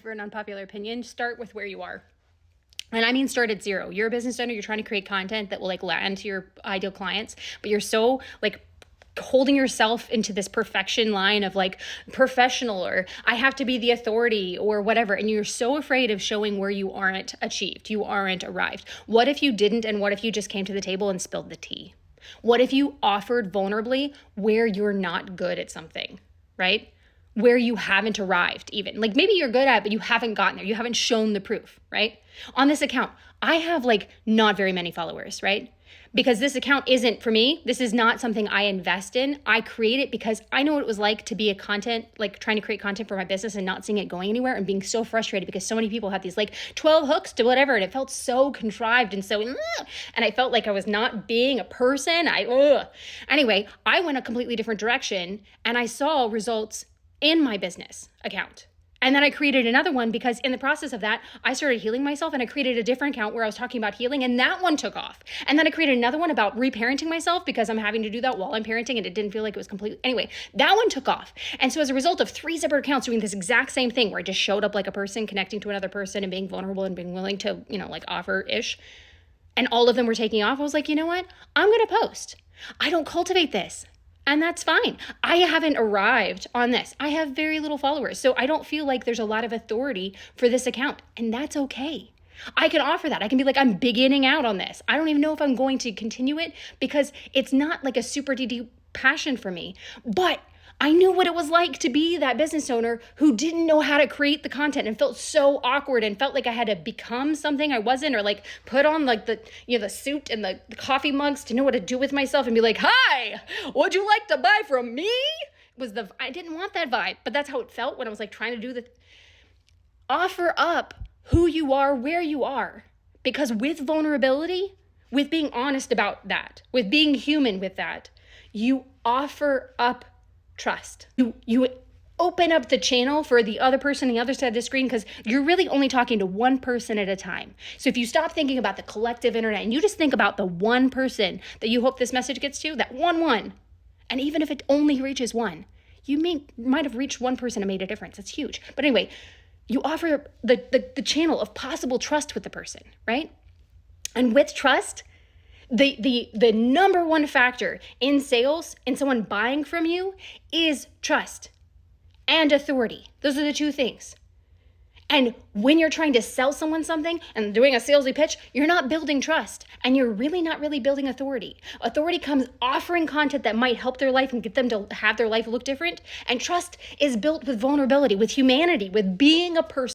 For an unpopular opinion, start with where you are. And I mean, start at zero. You're a business owner, you're trying to create content that will like land to your ideal clients, but you're so like holding yourself into this perfection line of like professional, or I have to be the authority or whatever. And you're so afraid of showing where you aren't achieved, you aren't arrived. What if you didn't? And what if you just came to the table and spilled the tea? What if you offered vulnerably where you're not good at something, right? Where you haven't arrived even. Like maybe you're good at it, but you haven't gotten there. You haven't shown the proof, right? On this account, I have like not very many followers, right? Because this account isn't for me. This is not something I invest in. I create it because I know what it was like to be a content, like trying to create content for my business and not seeing it going anywhere and being so frustrated because so many people had these like 12 hooks to whatever. And it felt so contrived and so, and I felt like I was not being a person. Anyway, I went a completely different direction and I saw results in my business account. And then I created another one because in the process of that, I started healing myself and I created a different account where I was talking about healing and that one took off. And then I created another one about reparenting myself because I'm having to do that while I'm parenting and it didn't feel like it was completely, anyway, that one took off. And so as a result of 3 separate accounts doing this exact same thing where I just showed up like a person connecting to another person and being vulnerable and being willing to, like offer-ish, and all of them were taking off, I was like, you know what? I'm going to post. I don't cultivate this. And that's fine. I haven't arrived on this. I have very little followers. So I don't feel like there's a lot of authority for this account. And that's okay. I can offer that. I can be like, I'm beginning out on this. I don't even know if I'm going to continue it because it's not like a super deep passion for me. But I knew what it was like to be that business owner who didn't know how to create the content and felt so awkward and felt like I had to become something I wasn't, or like put on like the suit and the coffee mugs to know what to do with myself and be like, hi, would you like to buy from me? I didn't want that vibe, but that's how it felt when I was like trying to do offer up who you are, where you are. Because with vulnerability, with being honest about that, with being human with that, you offer up trust. You open up the channel for the other person on the other side of the screen because you're really only talking to one person at a time. So if you stop thinking about the collective internet and you just think about the one person that you hope this message gets to, that one, and even if it only reaches one, you might have reached one person and made a difference. It's huge. But anyway, you offer the channel of possible trust with the person, right? And with trust, the number one factor in sales, in someone buying from you, is trust and authority. Those are the 2 things. And when you're trying to sell someone something and doing a salesy pitch, you're not building trust and you're really not really building authority. Authority comes offering content that might help their life and get them to have their life look different. And trust is built with vulnerability, with humanity, with being a person.